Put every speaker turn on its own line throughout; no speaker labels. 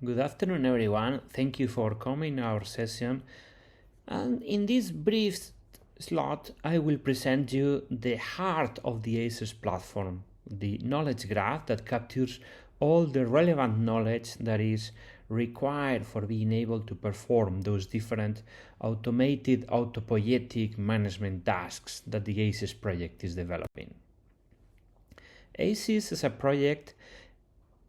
Good afternoon, everyone. Thank you for coming to our session. And in this brief slot, I will present you the heart of the ACES platform, the knowledge graph that captures all the relevant knowledge that is required for being able to perform those different automated autopoietic management tasks that the ACES project is developing. ACES as a project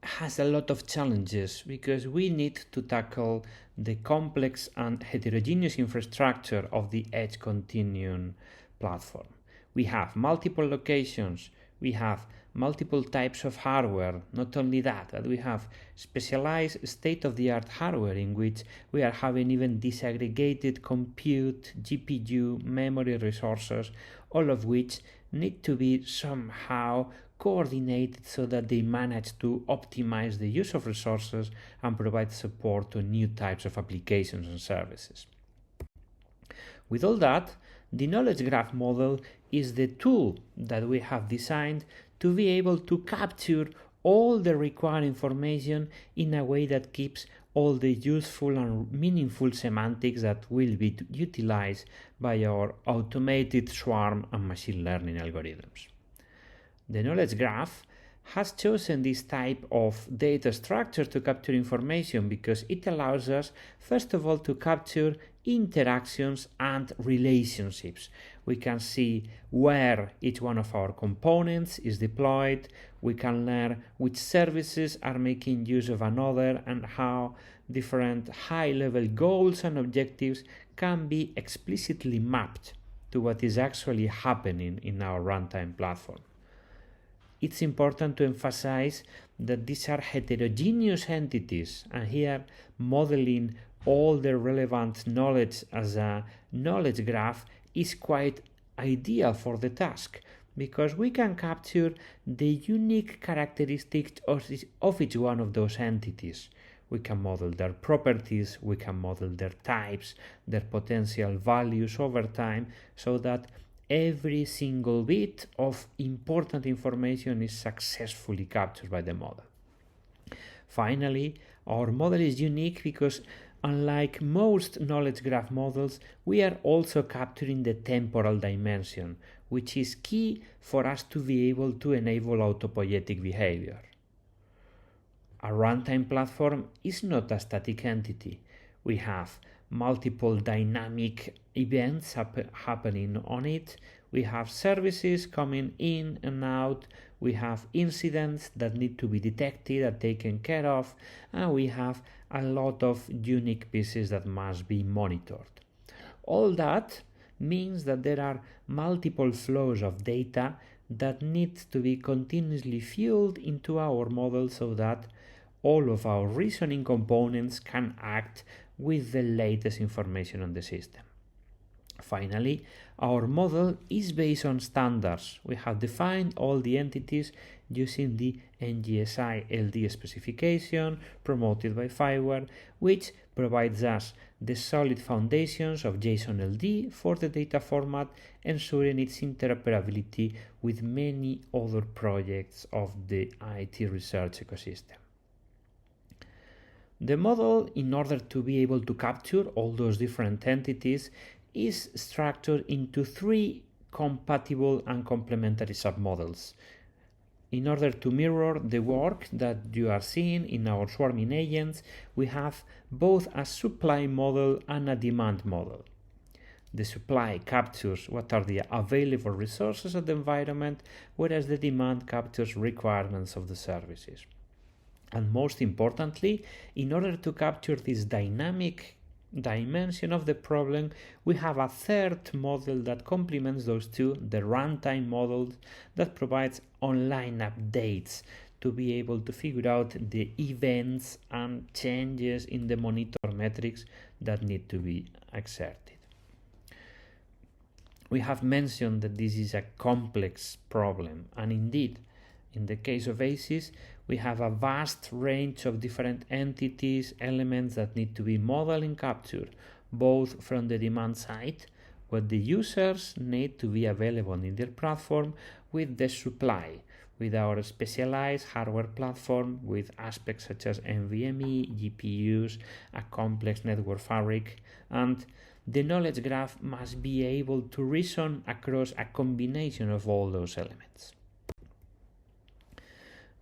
has a lot of challenges because we need to tackle the complex and heterogeneous infrastructure of the edge continuum platform. We have multiple locations, we have multiple types of hardware. Not only that, but we have specialized state-of-the-art hardware in which we are having even disaggregated compute, GPU, memory resources, all of which need to be somehow coordinated so that they manage to optimize the use of resources and provide support to new types of applications and services. With all that, the knowledge graph model is the tool that we have designed to be able to capture all the required information in a way that keeps all the useful and meaningful semantics that will be utilized by our automated swarm and machine learning algorithms. The knowledge graph has chosen this type of data structure to capture information because it allows us, first of all, to capture interactions and relationships. We can see where each one of our components is deployed. We can learn which services are making use of another and how different high-level goals and objectives can be explicitly mapped to what is actually happening in our runtime platform. It's important to emphasize that these are heterogeneous entities, and here modeling all the relevant knowledge as a knowledge graph is quite ideal for the task because we can capture the unique characteristics of each one of those entities. We can model their properties, we can model their types, their potential values over time so that every single bit of important information is successfully captured by the model. Finally, our model is unique because unlike most knowledge graph models, we are also capturing the temporal dimension, which is key for us to be able to enable autopoietic behavior. A runtime platform is not a static entity. We have multiple dynamic events happening on it. We have services coming in and out. We have incidents that need to be detected and taken care of. And we have a lot of unique pieces that must be monitored. All that means that there are multiple flows of data that need to be continuously fueled into our model so that all of our reasoning components can act with the latest information on the system. Finally, our model is based on standards. We have defined all the entities using the NGSI LD specification promoted by Fireware, which provides us the solid foundations of JSON LD for the data format, ensuring its interoperability with many other projects of the IT research ecosystem. The model, in order to be able to capture all those different entities, is structured into three compatible and complementary submodels. In order to mirror the work that you are seeing in our swarming agents, we have both a supply model and a demand model. The supply captures what are the available resources of the environment, whereas the demand captures requirements of the services. And most importantly, in order to capture this dynamic dimension of the problem, we have a third model that complements those two, the runtime model that provides online updates to be able to figure out the events and changes in the monitor metrics that need to be exerted. We have mentioned that this is a complex problem, and indeed, in the case of ACES, we have a vast range of different entities, elements that need to be modeled and captured, both from the demand side, what the users need to be available in their platform, with the supply, with our specialized hardware platform with aspects such as NVMe, GPUs, a complex network fabric, and the knowledge graph must be able to reason across a combination of all those elements.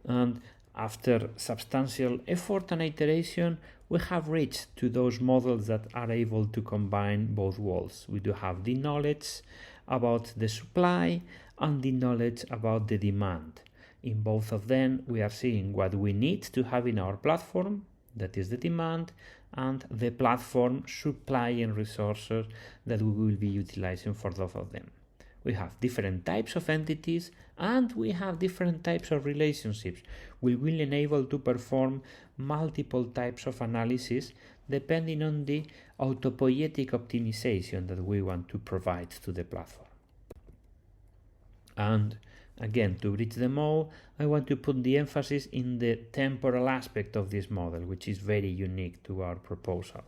And after substantial effort and iteration, we have reached to those models that are able to combine both worlds. We do have the knowledge about the supply and the knowledge about the demand. In both of them, we are seeing what we need to have in our platform, that is the demand, and the platform supplying resources that we will be utilizing for both of them. We have different types of entities and we have different types of relationships. We will enable to perform multiple types of analysis depending on the autopoietic optimization that we want to provide to the platform. And again, to reach them all, I want to put the emphasis in the temporal aspect of this model, which is very unique to our proposal.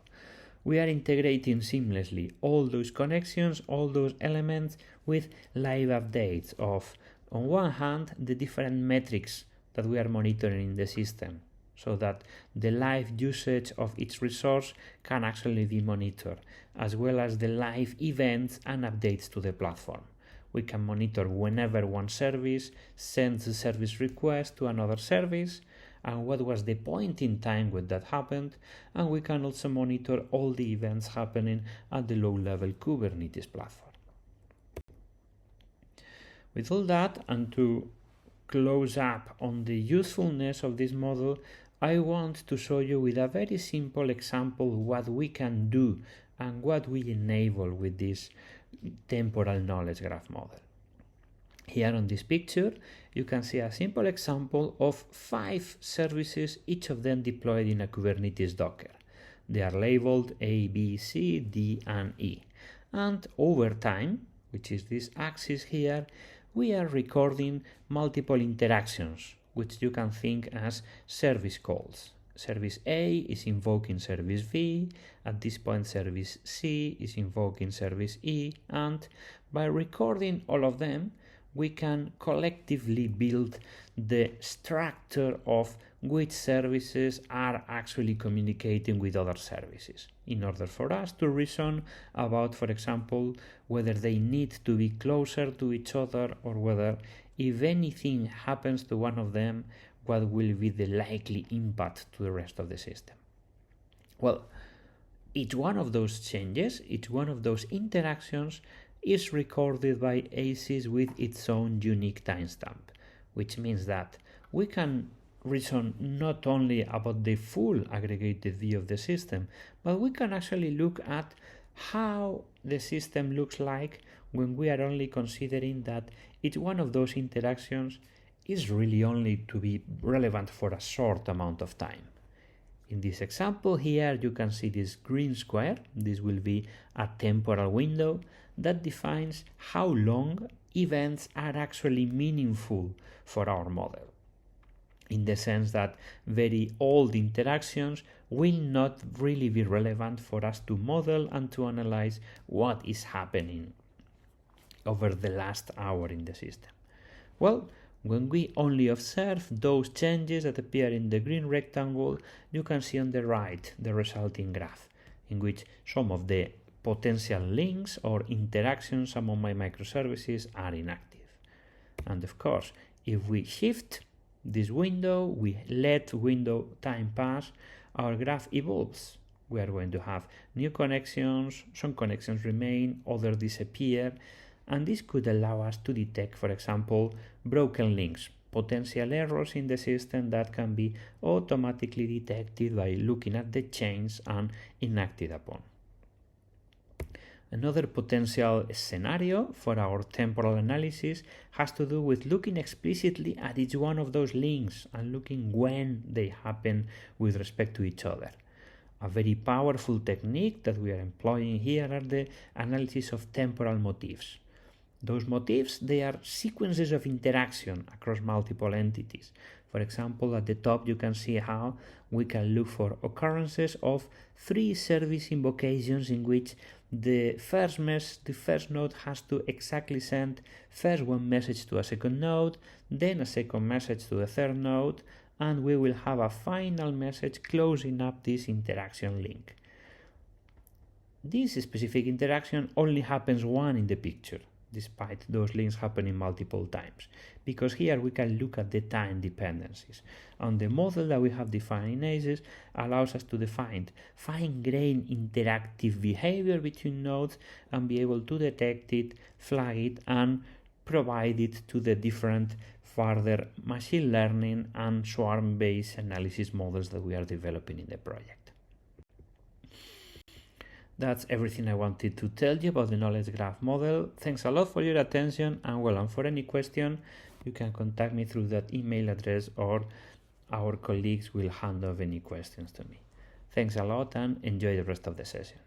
We are integrating seamlessly all those connections, all those elements with live updates of, on one hand, the different metrics that we are monitoring in the system, so that the live usage of each resource can actually be monitored, as well as the live events and updates to the platform. We can monitor whenever one service sends a service request to another service, and what was the point in time when that happened, and we can also monitor all the events happening at the low-level Kubernetes platform. With all that, and to close up on the usefulness of this model, I want to show you with a very simple example what we can do and what we enable with this temporal knowledge graph model. Here on this picture, you can see a simple example of 5 services, each of them deployed in a Kubernetes Docker. They are labeled A, B, C, D, and E. And over time, which is this axis here, we are recording multiple interactions, which you can think as service calls. Service A is invoking service V, at this point service C is invoking service E, and by recording all of them, we can collectively build the structure of which services are actually communicating with other services in order for us to reason about, for example, whether they need to be closer to each other or whether if anything happens to one of them, what will be the likely impact to the rest of the system. Well, each one of those changes, each one of those interactions is recorded by ACIS with its own unique timestamp, which means that we can reason not only about the full aggregated view of the system, but we can actually look at how the system looks like when we are only considering that each one of those interactions is really only to be relevant for a short amount of time. In this example here, you can see this green square. This will be a temporal window that defines how long events are actually meaningful for our model, in the sense that very old interactions will not really be relevant for us to model and to analyze what is happening over the last hour in the system. Well, when we only observe those changes that appear in the green rectangle, you can see on the right the resulting graph, in which some of the potential links or interactions among my microservices are inactive. And of course, if we shift this window, we let window time pass, our graph evolves. We are going to have new connections, some connections remain, others disappear, and this could allow us to detect, for example, broken links, potential errors in the system that can be automatically detected by looking at the chains and enacted upon. Another potential scenario for our temporal analysis has to do with looking explicitly at each one of those links and looking when they happen with respect to each other. A very powerful technique that we are employing here are the analysis of temporal motifs. Those motifs, they are sequences of interaction across multiple entities. For example, at the top you can see how we can look for occurrences of 3 service invocations in which the first node has to exactly send first one message to a second node, then a second message to the third node, and we will have a final message closing up this interaction link. This specific interaction only happens once in the picture, despite those links happening multiple times, because here we can look at the time dependencies. And the model that we have defined in ACES allows us to define fine-grained interactive behavior between nodes and be able to detect it, flag it, and provide it to the different further machine learning and swarm-based analysis models that we are developing in the project. That's everything I wanted to tell you about the knowledge graph model. Thanks a lot for your attention, and for any question, you can contact me through that email address, or our colleagues will hand off any questions to me. Thanks a lot and enjoy the rest of the session.